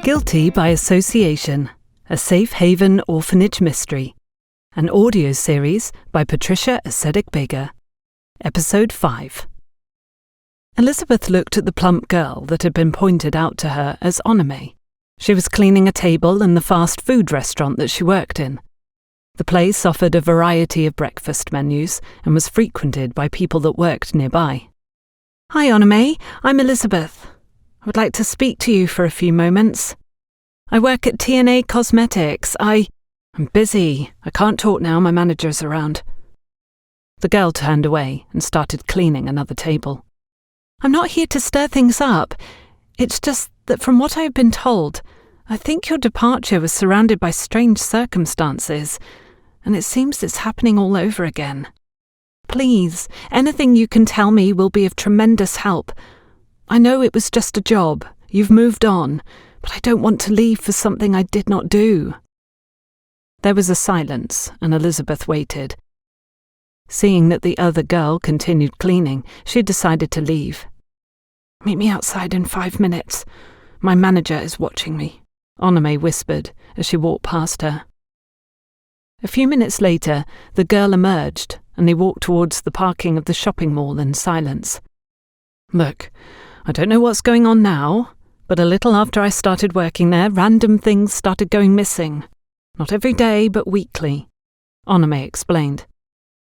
Guilty by Association, a Safe Haven Orphanage Mystery. An audio series by Patricia Asedegbega. Episode 5. Elizabeth looked at the plump girl that had been pointed out to her as Onome. She was cleaning a table in the fast food restaurant that she worked in. The place offered a variety of breakfast menus and was frequented by people that worked nearby. "Hi, Onome. I'm Elizabeth. I would like to speak to you for a few moments. I work at TNA Cosmetics. I'm busy. I can't talk now, my manager's around." The girl turned away and started cleaning another table. "I'm not here to stir things up. It's just that from what I've been told, I think your departure was surrounded by strange circumstances, and it seems it's happening all over again. Please, anything you can tell me will be of tremendous help. I know it was just a job. You've moved on, but I don't want to leave for something I did not do." There was a silence, and Elizabeth waited. Seeing that the other girl continued cleaning, she decided to leave. "Meet me outside in 5 minutes. My manager is watching me," Onome whispered as she walked past her. A few minutes later, the girl emerged, and they walked towards the parking of the shopping mall in silence. "Look, I don't know what's going on now, but a little after I started working there, random things started going missing. Not every day, but weekly," Onome explained.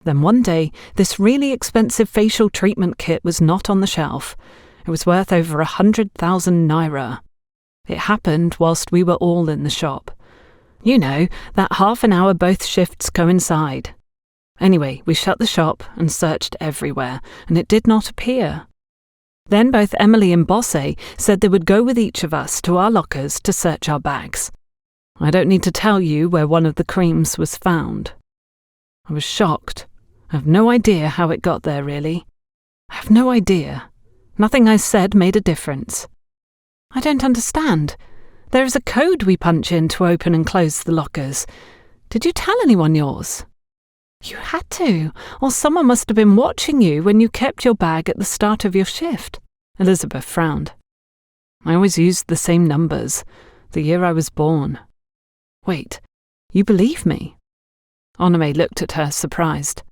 Then one day, this really expensive facial treatment kit was not on the shelf. It was worth over 100,000 naira. It happened whilst we were all in the shop. You know, that half an hour both shifts coincide. Anyway, we shut the shop and searched everywhere, and it did not appear. Then both Emily and Bosse said they would go with each of us to our lockers to search our bags. I don't need to tell you where one of the creams was found. I was shocked. I have no idea how it got there, really. I have no idea. Nothing I said made a difference. I don't understand. There is a code we punch in to open and close the lockers. Did you tell anyone yours? You had to, or someone must have been watching you when you kept your bag at the start of your shift. Elizabeth frowned. I always used the same numbers, the year I was born. Wait, you believe me? Onome looked at her, surprised.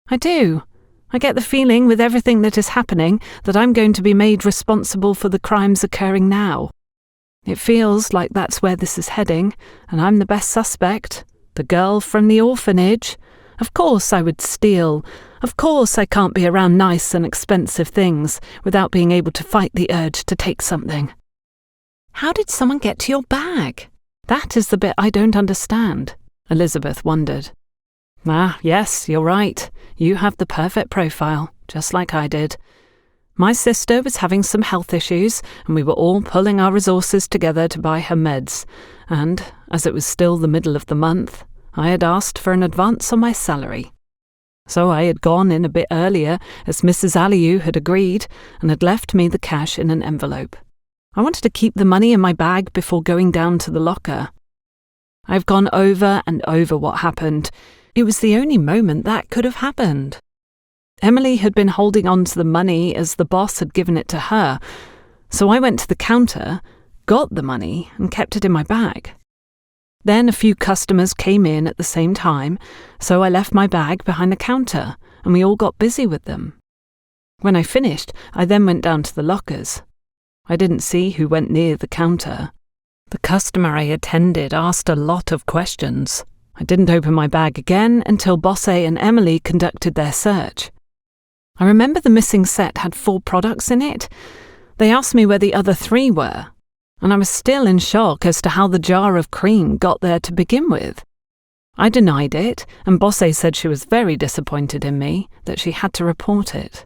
I do. I get the feeling with everything that is happening that I'm going to be made responsible for the crimes occurring now. It feels like that's where this is heading, and I'm the best suspect, the girl from the orphanage. Of course I would steal. Of course I can't be around nice and expensive things without being able to fight the urge to take something. How did someone get to your bag? That is the bit I don't understand, Elizabeth wondered. Ah, yes, you're right. You have the perfect profile, just like I did. My sister was having some health issues, and we were all pulling our resources together to buy her meds, and, as it was still the middle of the month, I had asked for an advance on my salary. So I had gone in a bit earlier, as Mrs. Aliou had agreed, and had left me the cash in an envelope. I wanted to keep the money in my bag before going down to the locker. I've gone over and over what happened. It was the only moment that could have happened. Emily had been holding on to the money as the boss had given it to her, so I went to the counter, got the money, and kept it in my bag. Then a few customers came in at the same time, so I left my bag behind the counter, and we all got busy with them. When I finished, I then went down to the lockers. I didn't see who went near the counter. The customer I attended asked a lot of questions. I didn't open my bag again until Bosse and Emily conducted their search. I remember the missing set had 4 products in it. They asked me where the other 3 were, and I was still in shock as to how the jar of cream got there to begin with. I denied it, and Bosse said she was very disappointed in me, that she had to report it.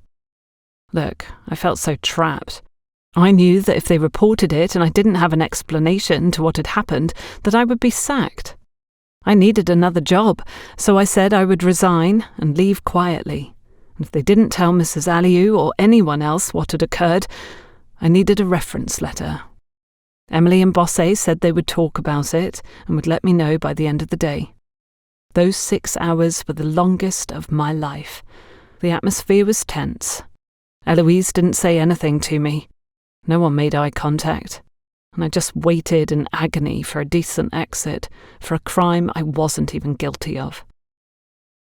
Look, I felt so trapped. I knew that if they reported it and I didn't have an explanation to what had happened, that I would be sacked. I needed another job, so I said I would resign and leave quietly. And if they didn't tell Mrs. Aliou or anyone else what had occurred, I needed a reference letter. Emily and Bosse said they would talk about it and would let me know by the end of the day. Those 6 hours were the longest of my life. The atmosphere was tense. Eloise didn't say anything to me. No one made eye contact. and I just waited in agony for a decent exit for a crime I wasn't even guilty of.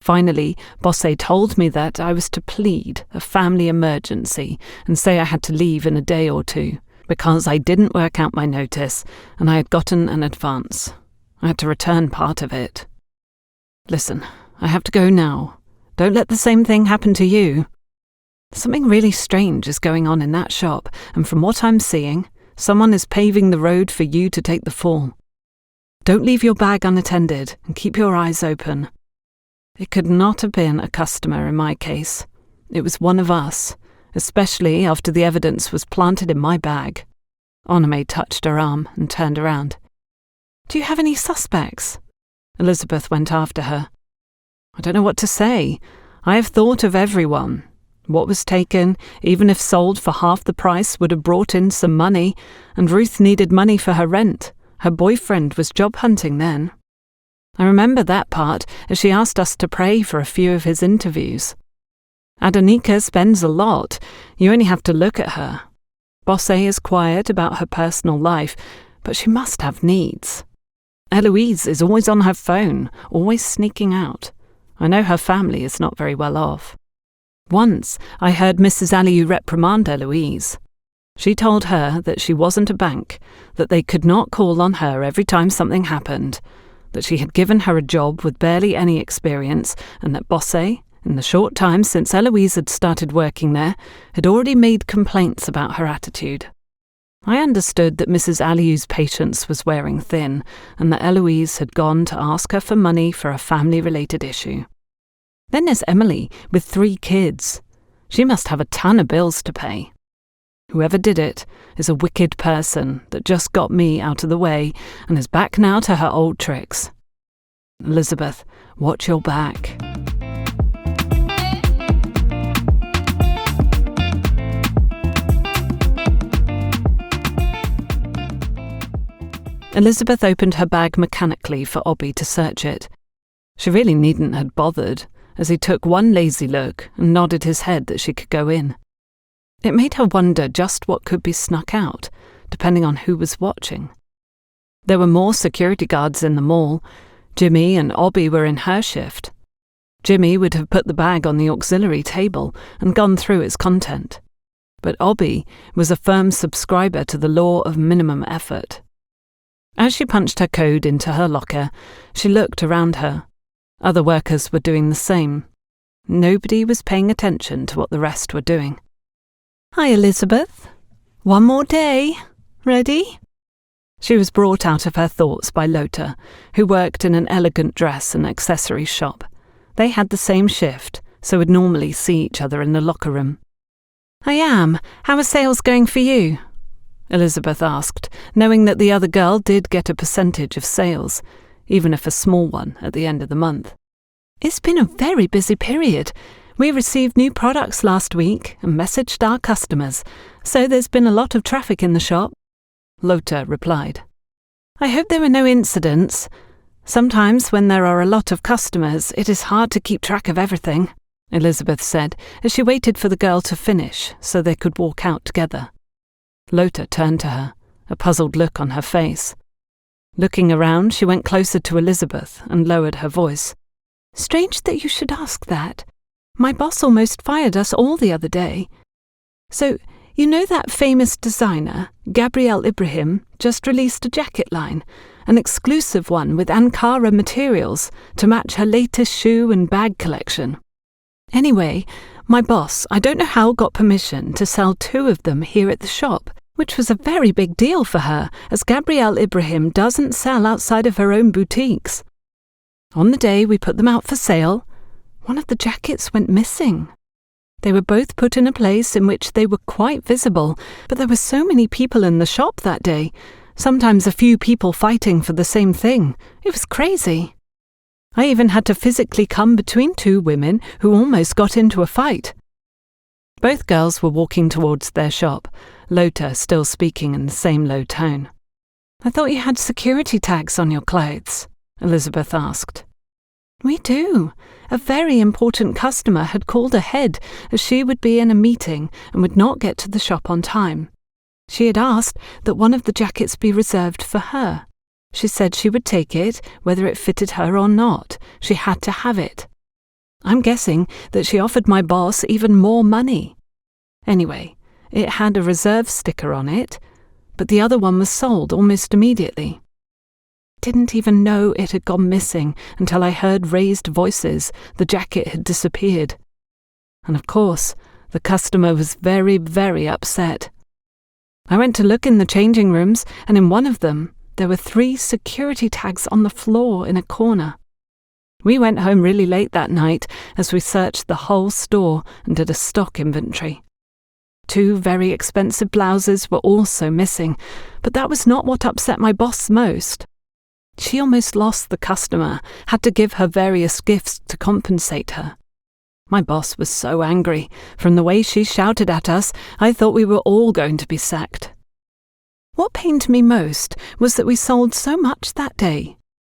Finally, Bosse told me that I was to plead a family emergency and say I had to leave in a day or two because I didn't work out my notice and I had gotten an advance. I had to return part of it. Listen, I have to go now. Don't let the same thing happen to you. Something really strange is going on in that shop, and from what I'm seeing, someone is paving the road for you to take the fall. Don't leave your bag unattended and keep your eyes open. It could not have been a customer in my case. It was one of us, especially after the evidence was planted in my bag. Onome touched her arm and turned around. Do you have any suspects? Elizabeth went after her. I don't know what to say. I have thought of everyone. What was taken, even if sold for half the price, would have brought in some money, and Ruth needed money for her rent. Her boyfriend was job hunting then. I remember that part, as she asked us to pray for a few of his interviews. Adonika spends a lot. You only have to look at her. Bosse is quiet about her personal life, but she must have needs. Eloise is always on her phone, always sneaking out. I know her family is not very well off. Once, I heard Mrs. Aliou reprimand Eloise. She told her that she wasn't a bank, that they could not call on her every time something happened, that she had given her a job with barely any experience, and that Bosse, in the short time since Eloise had started working there, had already made complaints about her attitude. I understood that Mrs. Aliou's patience was wearing thin, and that Eloise had gone to ask her for money for a family-related issue. Then there's Emily, with 3 kids. She must have a ton of bills to pay. Whoever did it is a wicked person that just got me out of the way and is back now to her old tricks. Elizabeth, watch your back. Elizabeth opened her bag mechanically for Obby to search it. She really needn't have bothered, as he took one lazy look and nodded his head that she could go in. It made her wonder just what could be snuck out, depending on who was watching. There were more security guards in the mall. Jimmy and Obby were in her shift. Jimmy would have put the bag on the auxiliary table and gone through its content. But Obby was a firm subscriber to the law of minimum effort. As she punched her code into her locker, she looked around her. Other workers were doing the same. Nobody was paying attention to what the rest were doing. Hi, Elizabeth. One more day. Ready? She was brought out of her thoughts by Lota, who worked in an elegant dress and accessories shop. They had the same shift, so would normally see each other in the locker room. I am. How are sales going for you? Elizabeth asked, knowing that the other girl did get a percentage of sales, even if a small one at the end of the month. It's been a very busy period. We received new products last week and messaged our customers, so there's been a lot of traffic in the shop. Lota replied. I hope there were no incidents. Sometimes when there are a lot of customers, it is hard to keep track of everything, Elizabeth said as she waited for the girl to finish so they could walk out together. Lota turned to her, a puzzled look on her face. Looking around, she went closer to Elizabeth and lowered her voice. Strange that you should ask that. My boss almost fired us all the other day. So, you know that famous designer, Gabrielle Ibrahim, just released a jacket line, an exclusive one with Ankara materials to match her latest shoe and bag collection. Anyway, my boss, I don't know how, got permission to sell 2 of them here at the shop, which was a very big deal for her, as Gabrielle Ibrahim doesn't sell outside of her own boutiques. On the day we put them out for sale, one of the jackets went missing. They were both put in a place in which they were quite visible, but there were so many people in the shop that day, sometimes a few people fighting for the same thing. It was crazy. I even had to physically come between 2 women who almost got into a fight. Both girls were walking towards their shop, Lota still speaking in the same low tone. I thought you had security tags on your clothes, Elizabeth asked. We do. A very important customer had called ahead as she would be in a meeting and would not get to the shop on time. She had asked that one of the jackets be reserved for her. She said she would take it, whether it fitted her or not. She had to have it. I'm guessing that she offered my boss even more money. Anyway, it had a reserve sticker on it, but the other one was sold almost immediately. Didn't even know it had gone missing until I heard raised voices. The jacket had disappeared. And of course, the customer was very, very upset. I went to look in the changing rooms, and in one of them, there were 3 security tags on the floor in a corner. We went home really late that night as we searched the whole store and did a stock inventory. 2 very expensive blouses were also missing, but that was not what upset my boss most. She almost lost the customer, had to give her various gifts to compensate her. My boss was so angry. From the way she shouted at us, I thought we were all going to be sacked. What pained me most was that we sold so much that day.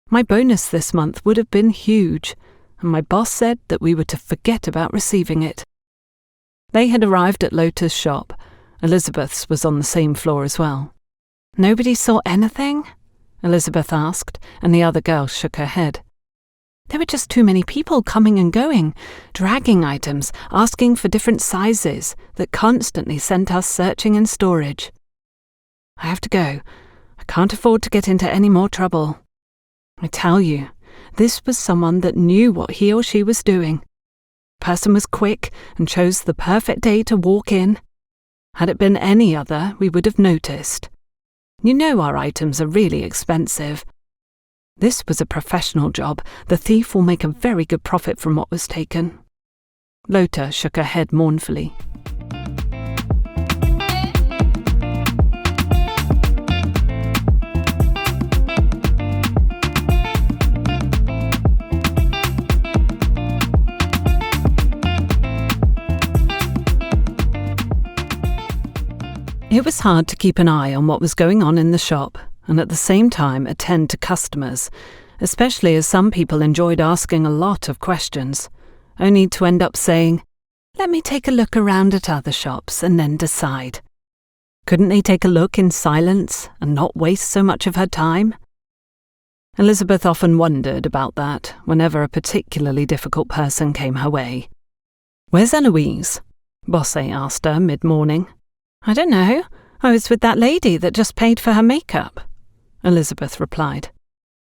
My bonus this month would have been huge, and my boss said that we were to forget about receiving it. They had arrived at Lota's shop. Elizabeth's was on the same floor as well. Nobody saw anything? Elizabeth asked, and the other girl shook her head. There were just too many people coming and going, dragging items, asking for different sizes, that constantly sent us searching in storage. I have to go. I can't afford to get into any more trouble. I tell you, this was someone that knew what he or she was doing. The person was quick and chose the perfect day to walk in. Had it been any other, we would have noticed. You know our items are really expensive. This was a professional job. The thief will make a very good profit from what was taken. Lota shook her head mournfully. It was hard to keep an eye on what was going on in the shop and at the same time attend to customers, especially as some people enjoyed asking a lot of questions, only to end up saying, "Let me take a look around at other shops and then decide." Couldn't they take a look in silence and not waste so much of her time? Elizabeth often wondered about that whenever a particularly difficult person came her way. "Where's Eloise?" Bosse asked her mid-morning. "I don't know. I was with that lady that just paid for her makeup," Elizabeth replied.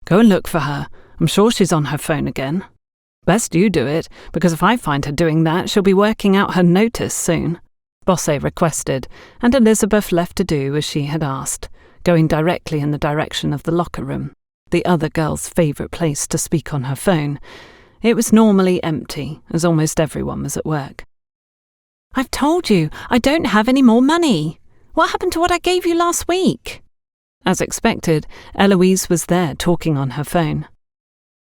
"Go and look for her. I'm sure she's on her phone again. Best you do it, because if I find her doing that, she'll be working out her notice soon," Bosse requested, and Elizabeth left to do as she had asked, going directly in the direction of the locker room, the other girl's favourite place to speak on her phone. It was normally empty, as almost everyone was at work. "I've told you, I don't have any more money. What happened to what I gave you last week?" As expected, Eloise was there talking on her phone.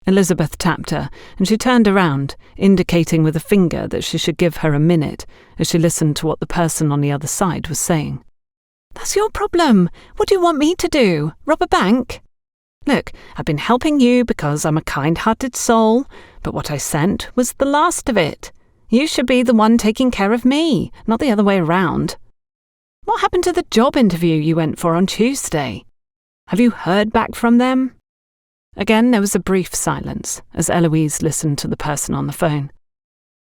Elizabeth tapped her, and she turned around, indicating with a finger that she should give her a minute, as she listened to what the person on the other side was saying. "That's your problem. What do you want me to do? Rob a bank? Look, I've been helping you because I'm a kind-hearted soul, but what I sent was the last of it. You should be the one taking care of me, not the other way around. What happened to the job interview you went for on Tuesday? Have you heard back from them?" Again, there was a brief silence as Eloise listened to the person on the phone.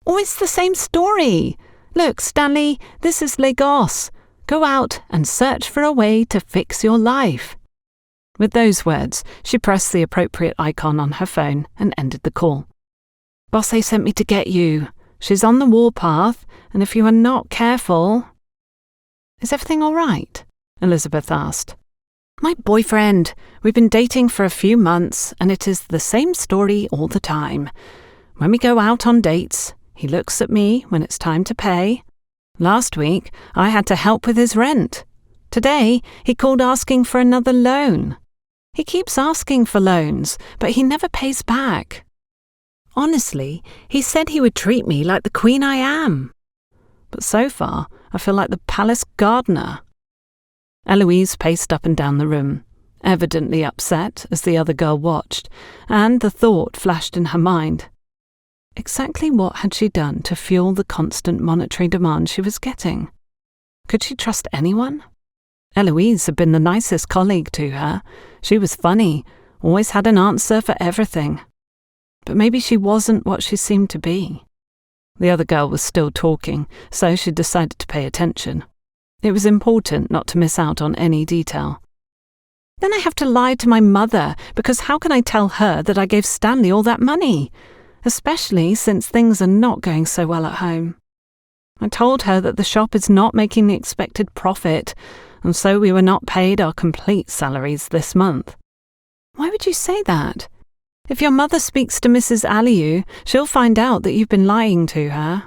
"Oh, it's the same story. Look, Stanley, this is Lagos. Go out and search for a way to fix your life." With those words, she pressed the appropriate icon on her phone and ended the call. "Bosse sent me to get you. She's on the warpath, and if you are not careful—" "Is everything all right?" Elizabeth asked. "My boyfriend. We've been dating for a few months, and it is the same story all the time. When we go out on dates, he looks at me when it's time to pay. Last week, I had to help with his rent. Today, he called asking for another loan. He keeps asking for loans, but he never pays back. Honestly, he said he would treat me like the queen I am. But so far, I feel like the palace gardener." Eloise paced up and down the room, evidently upset as the other girl watched, and the thought flashed in her mind. Exactly what had she done to fuel the constant monetary demand she was getting? Could she trust anyone? Eloise had been the nicest colleague to her. She was funny, always had an answer for everything. But maybe she wasn't what she seemed to be. The other girl was still talking, so she decided to pay attention. It was important not to miss out on any detail. Then I have to lie to my mother, because how can I tell her that I gave Stanley all that money? Especially since things are not going so well at home. I told her that the shop is not making the expected profit, and so we were not paid our complete salaries this month. Why would you say that? If your mother speaks to Mrs. Aliou, she'll find out that you've been lying to her,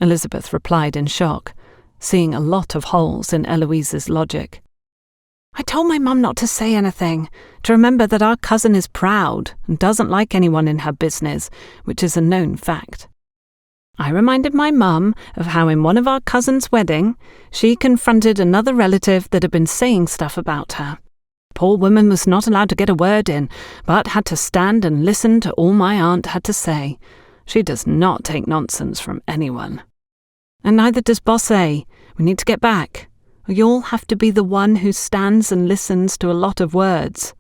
Elizabeth replied in shock, seeing a lot of holes in Eloise's logic. I told my mum not to say anything, to remember that our cousin is proud and doesn't like anyone in her business, which is a known fact. I reminded my mum of how in one of our cousin's wedding, she confronted another relative that had been saying stuff about her. Poor woman was not allowed to get a word in, but had to stand and listen to all my aunt had to say. She does not take nonsense from anyone. And neither does Bosse. We need to get back, or you'll have to be the one who stands and listens to a lot of words.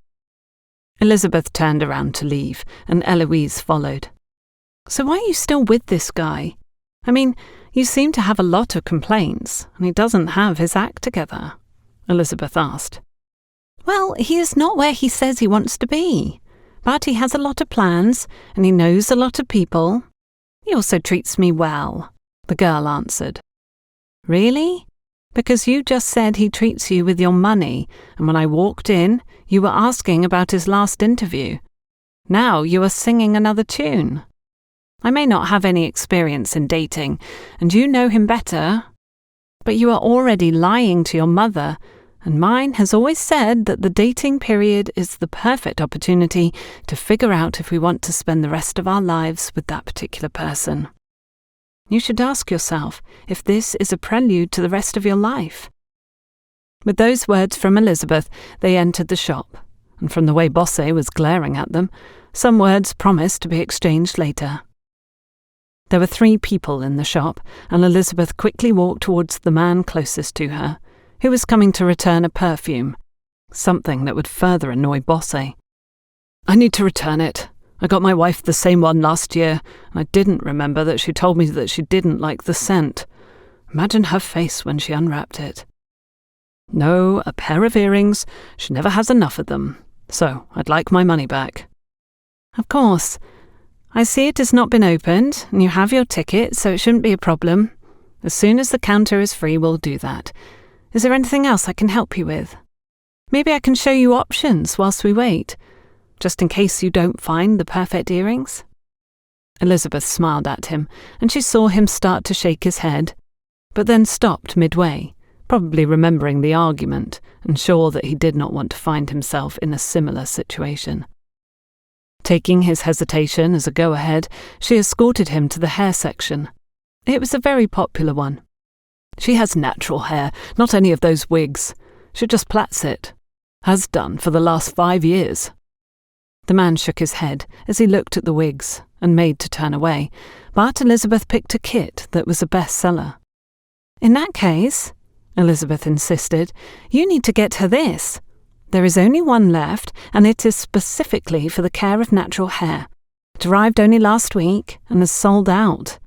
Elizabeth turned around to leave, and Eloise followed. So why are you still with this guy? I mean, you seem to have a lot of complaints, and he doesn't have his act together, Elizabeth asked. Well, he is not where he says he wants to be, but he has a lot of plans, and he knows a lot of people. He also treats me well, the girl answered. Really? Because you just said he treats you with your money, and when I walked in, you were asking about his last interview. Now you are singing another tune. I may not have any experience in dating, and you know him better, but you are already lying to your mother, and mine has always said that the dating period is the perfect opportunity to figure out if we want to spend the rest of our lives with that particular person. You should ask yourself if this is a prelude to the rest of your life. With those words from Elizabeth, they entered the shop, and from the way Bosse was glaring at them, some words promised to be exchanged later. There were 3 people in the shop, and Elizabeth quickly walked towards the man closest to her, who was coming to return a perfume, something that would further annoy Bosse. I need to return it. I got my wife the same one last year, and I didn't remember that she told me that she didn't like the scent. Imagine her face when she unwrapped it. No, a pair of earrings. She never has enough of them, so I'd like my money back. Of course. I see it has not been opened, and you have your ticket, so it shouldn't be a problem. As soon as the counter is free, we'll do that. Is there anything else I can help you with? Maybe I can show you options whilst we wait, just in case you don't find the perfect earrings? Elizabeth smiled at him, and she saw him start to shake his head, but then stopped midway, probably remembering the argument and sure that he did not want to find himself in a similar situation. Taking his hesitation as a go-ahead, she escorted him to the hair section. It was a very popular one. She has natural hair, not any of those wigs. She just plaits it. Has done for the last 5 years. The man shook his head as he looked at the wigs and made to turn away, but Elizabeth picked a kit that was a bestseller. In that case, Elizabeth insisted, you need to get her this. There is only one left, and it is specifically for the care of natural hair. It arrived only last week and is sold out.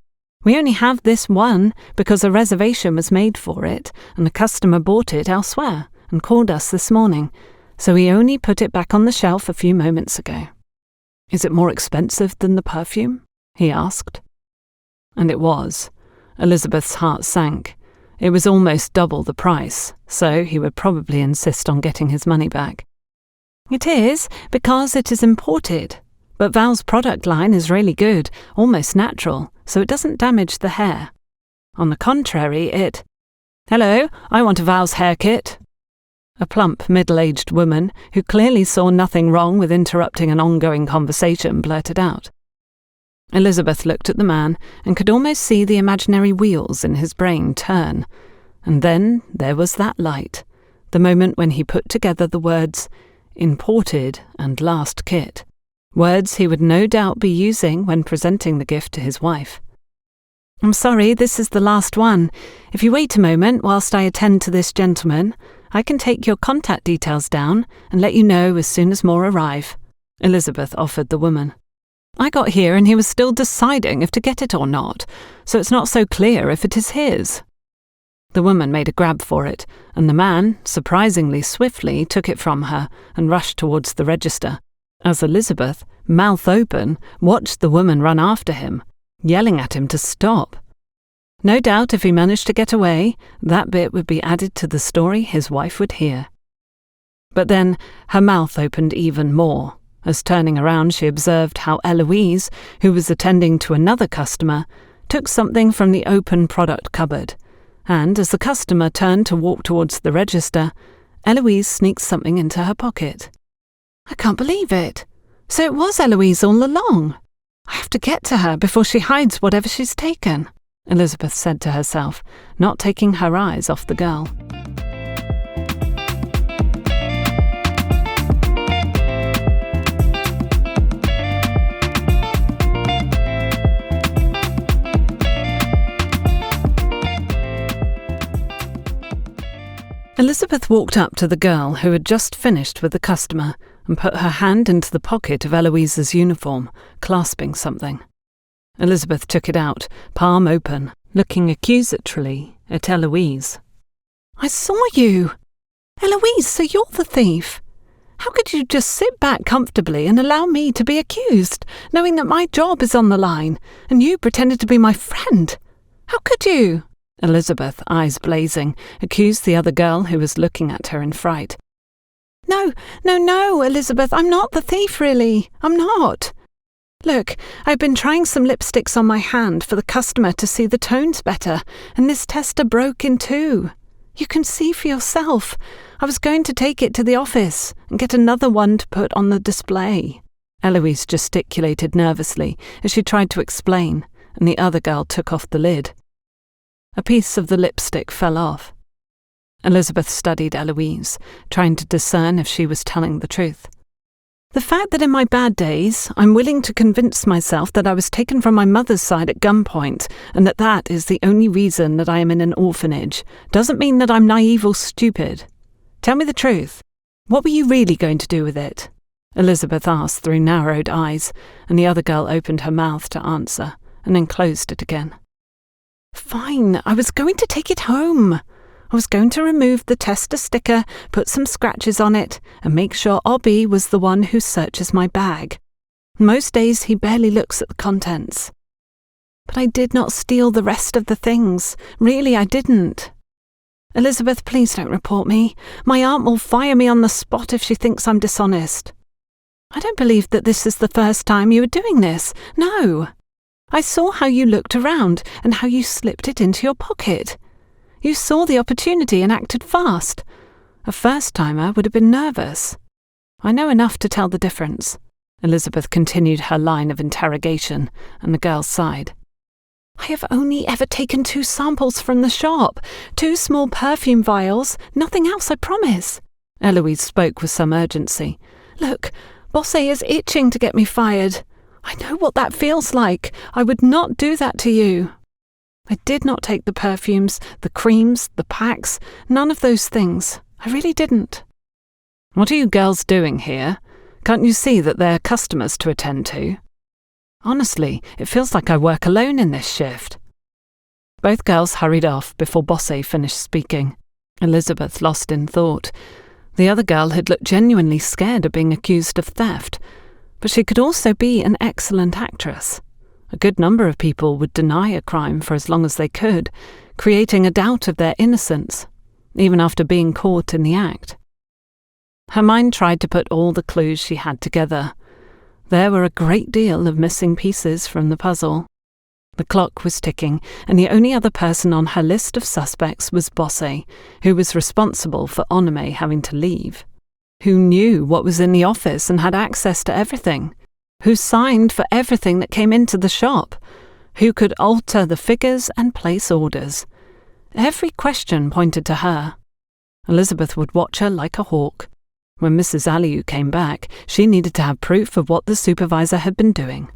We only have this one because a reservation was made for it, and a customer bought it elsewhere and called us this morning, so we only put it back on the shelf a few moments ago. Is it more expensive than the perfume? He asked. And it was. Elizabeth's heart sank. It was almost double the price, so he would probably insist on getting his money back. It is, because it is imported. But Val's product line is really good, almost natural, so it doesn't damage the hair. On the contrary, it... Hello, I want a Val's hair kit. A plump, middle-aged woman, who clearly saw nothing wrong with interrupting an ongoing conversation, blurted out. Elizabeth looked at the man and could almost see the imaginary wheels in his brain turn. And then there was that light, the moment when he put together the words, imported and last kit. Words he would no doubt be using when presenting the gift to his wife. I'm sorry, this is the last one. If you wait a moment whilst I attend to this gentleman, I can take your contact details down and let you know as soon as more arrive," Elizabeth offered the woman. "I got here and he was still deciding if to get it or not, so it's not so clear if it is his." The woman made a grab for it, and the man, surprisingly swiftly, took it from her and rushed towards the register, as Elizabeth, mouth open, watched the woman run after him, yelling at him to stop. No doubt if he managed to get away, that bit would be added to the story his wife would hear. But then her mouth opened even more, as turning around she observed how Eloise, who was attending to another customer, took something from the open product cupboard, and as the customer turned to walk towards the register, Eloise sneaked something into her pocket. "I can't believe it. So it was Eloise all along. I have to get to her before she hides whatever she's taken," Elizabeth said to herself, not taking her eyes off the girl. Elizabeth walked up to the girl who had just finished with the customer and put her hand into the pocket of Eloise's uniform, clasping something. Elizabeth took it out, palm open, looking accusatory at Eloise. "I saw you! Eloise, so you're the thief! How could you just sit back comfortably and allow me to be accused, knowing that my job is on the line, and you pretended to be my friend? How could you?" Elizabeth, eyes blazing, accused the other girl who was looking at her in fright. No, Elizabeth, I'm not the thief, really. I'm not. Look, I've been trying some lipsticks on my hand for the customer to see the tones better, and this tester broke in two. You can see for yourself. I was going to take it to the office and get another one to put on the display." Eloise gesticulated nervously as she tried to explain, and the other girl took off the lid. A piece of the lipstick fell off. Elizabeth studied Eloise, trying to discern if she was telling the truth. "The fact that in my bad days I'm willing to convince myself that I was taken from my mother's side at gunpoint and that that is the only reason that I am in an orphanage doesn't mean that I'm naive or stupid. Tell me the truth. What were you really going to do with it?" Elizabeth asked through narrowed eyes, and the other girl opened her mouth to answer and then closed it again. "Fine, I was going to take it home. I was going to remove the tester sticker, put some scratches on it, and make sure Obby was the one who searches my bag. Most days he barely looks at the contents. But I did not steal the rest of the things. Really, I didn't. Elizabeth, please don't report me. My aunt will fire me on the spot if she thinks I'm dishonest. I don't believe that this is the first time you were doing this. No. I saw how you looked around and how you slipped it into your pocket. You saw the opportunity and acted fast. A first-timer would have been nervous. I know enough to tell the difference." Elizabeth continued her line of interrogation, and the girl sighed. "I have only ever taken 2 samples from the shop. 2 small perfume vials, nothing else, I promise." Eloise spoke with some urgency. "Look, Bosse is itching to get me fired. I know what that feels like. I would not do that to you. I did not take the perfumes, the creams, the packs, none of those things. I really didn't." "What are you girls doing here? Can't you see that there are customers to attend to? Honestly, it feels like I work alone in this shift." Both girls hurried off before Bosse finished speaking. Elizabeth lost in thought. The other girl had looked genuinely scared of being accused of theft, but she could also be an excellent actress. A good number of people would deny a crime for as long as they could, creating a doubt of their innocence, even after being caught in the act. Her mind tried to put all the clues she had together. There were a great deal of missing pieces from the puzzle. The clock was ticking, and the only other person on her list of suspects was Bosse, who was responsible for Onome having to leave. Who knew what was in the office and had access to everything? Who signed for everything that came into the shop? Who could alter the figures and place orders? Every question pointed to her. Elizabeth would watch her like a hawk. When Mrs. Aliou came back, she needed to have proof of what the supervisor had been doing.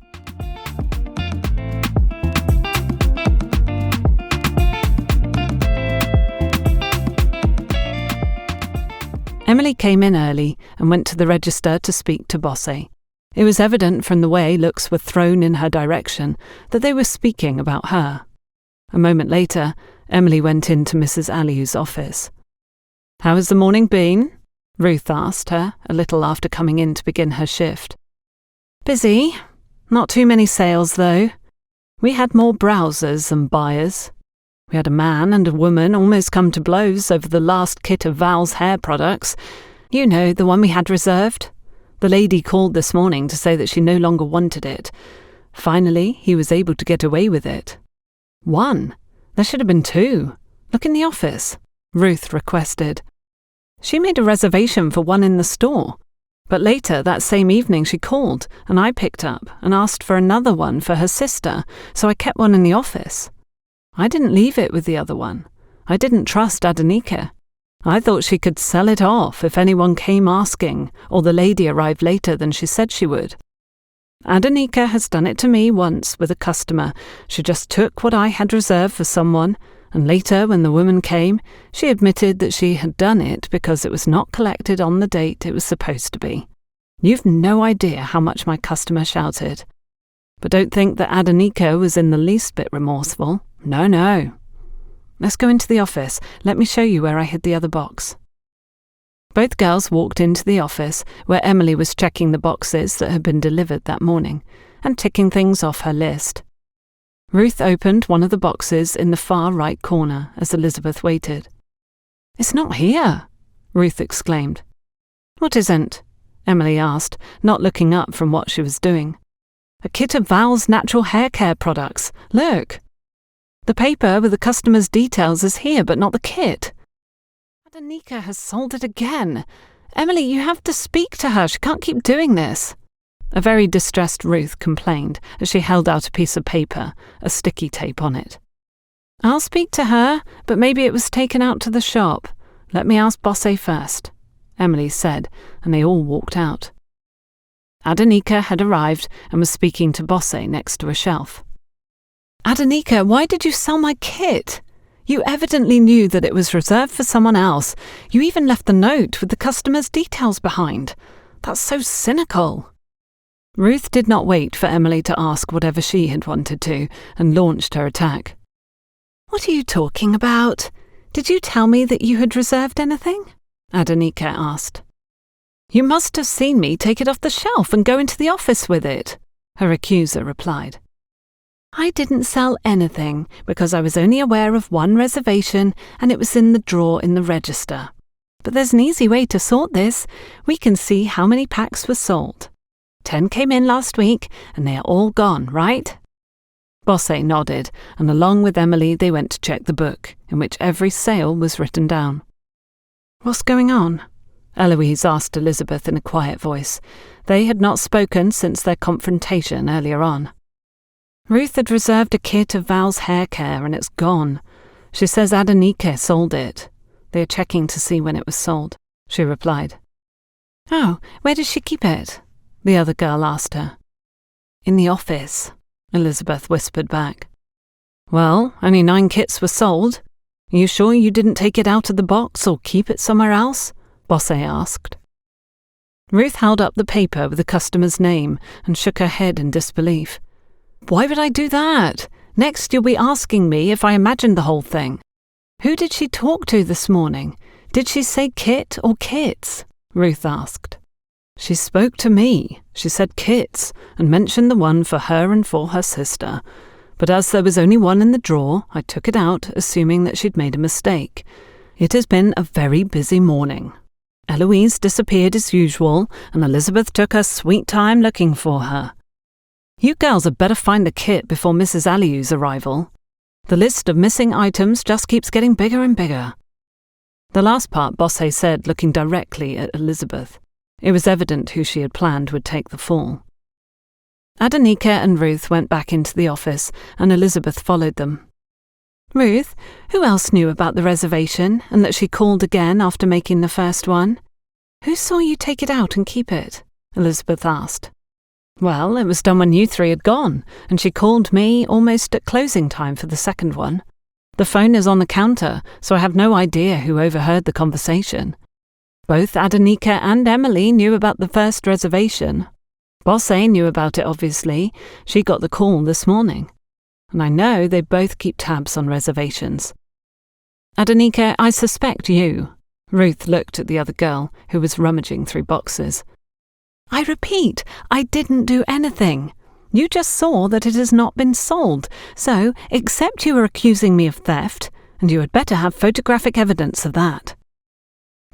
Emily came in early and went to the register to speak to Bosse. It was evident from the way looks were thrown in her direction that they were speaking about her. A moment later, Emily went into Mrs. Aliou's office. "How has the morning been?" Ruth asked her, a little after coming in to begin her shift. "Busy. Not too many sales, though. We had more browsers than buyers. We had a man and a woman almost come to blows over the last kit of Val's hair products. You know, the one we had reserved. The lady called this morning to say that she no longer wanted it. Finally, he was able to get away with it. One? There should have been two. Look in the office," Ruth requested. She made a reservation for one in the store. But later that same evening she called, and I picked up and asked for another one for her sister, so I kept one in the office. I didn't leave it with the other one. I didn't trust Adenika. I thought she could sell it off if anyone came asking, or the lady arrived later than she said she would. Adenika has done it to me once with a customer. She just took what I had reserved for someone, and later, when the woman came, she admitted that she had done it because it was not collected on the date it was supposed to be. You've no idea how much my customer shouted. But don't think that Adenika was in the least bit remorseful. No, no. Let's go into the office. Let me show you where I hid the other box. Both girls walked into the office, where Emily was checking the boxes that had been delivered that morning and ticking things off her list. Ruth opened one of the boxes in the far right corner as Elizabeth waited. "It's not here," Ruth exclaimed. "What isn't?" Emily asked, not looking up from what she was doing. "A kit of Val's natural hair care products. Look. The paper with the customer's details is here, but not the kit. Adenika has sold it again. Emily, you have to speak to her. She can't keep doing this." A very distressed Ruth complained as she held out a piece of paper, a sticky tape on it. "I'll speak to her, but maybe it was taken out to the shop. Let me ask Bosse first," Emily said, and they all walked out. Adenika had arrived and was speaking to Bosse next to a shelf. "Adenika, why did you sell my kit? You evidently knew that it was reserved for someone else. You even left the note with the customer's details behind. That's so cynical." Ruth did not wait for Emily to ask whatever she had wanted to, and launched her attack. "What are you talking about? Did you tell me that you had reserved anything?" Adenika asked. "You must have seen me take it off the shelf and go into the office with it," her accuser replied. "I didn't sell anything because I was only aware of one reservation and it was in the drawer in the register. But there's an easy way to sort this. We can see how many packs were sold. 10 came in last week and they are all gone, right?" Bosse nodded, and along with Emily they went to check the book, in which every sale was written down. "What's going on?" Eloise asked Elizabeth in a quiet voice. They had not spoken since their confrontation earlier on. "Ruth had reserved a kit of Val's hair care and it's gone. She says Adenika sold it. They are checking to see when it was sold," she replied. "Oh, where does she keep it?" the other girl asked her. "In the office," Elizabeth whispered back. "Well, only 9 kits were sold. Are you sure you didn't take it out of the box or keep it somewhere else?" Bosse asked. Ruth held up the paper with the customer's name and shook her head in disbelief. "Why would I do that? Next you'll be asking me if I imagined the whole thing. Who did she talk to this morning? Did she say kit or kits?" Ruth asked. "She spoke to me. She said kits, and mentioned the one for her and for her sister. But as there was only one in the drawer, I took it out, assuming that she'd made a mistake. It has been a very busy morning. Eloise disappeared as usual, and Elizabeth took her sweet time looking for her. You girls had better find the kit before Mrs. Aliou's arrival. The list of missing items just keeps getting bigger and bigger." The last part Bosse said, looking directly at Elizabeth. It was evident who she had planned would take the fall. Adenika and Ruth went back into the office, and Elizabeth followed them. "Ruth, who else knew about the reservation and that she called again after making the first one? Who saw you take it out and keep it?" Elizabeth asked. "Well, it was done when you 3 had gone, and she called me almost at closing time for the second one. The phone is on the counter, so I have no idea who overheard the conversation." Both Adenika and Emily knew about the first reservation. Boss A knew about it, obviously. She got the call this morning. And I know they both keep tabs on reservations. Adenika, I suspect you. Ruth looked at the other girl, who was rummaging through boxes. I repeat, I didn't do anything. You just saw that it has not been sold, so except you are accusing me of theft, and you had better have photographic evidence of that.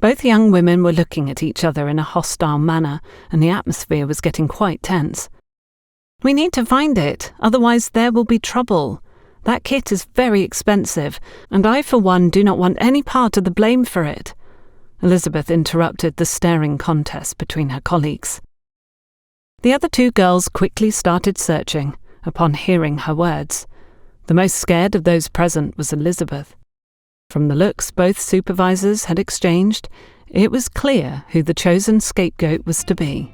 Both young women were looking at each other in a hostile manner, and the atmosphere was getting quite tense. We need to find it, otherwise there will be trouble. That kit is very expensive, and I for one do not want any part of the blame for it. Elizabeth interrupted the staring contest between her colleagues. The other two girls quickly started searching, upon hearing her words. The most scared of those present was Elizabeth. From the looks both supervisors had exchanged, it was clear who the chosen scapegoat was to be.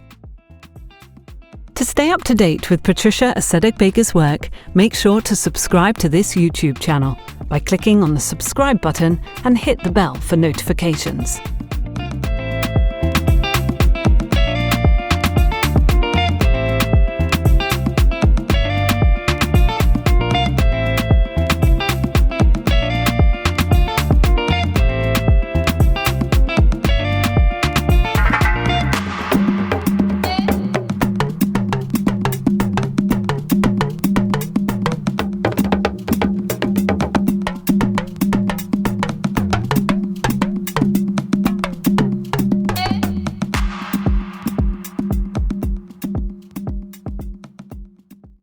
To stay up to date with Patricia Asedegbega's work, make sure to subscribe to this YouTube channel by clicking on the subscribe button and hit the bell for notifications.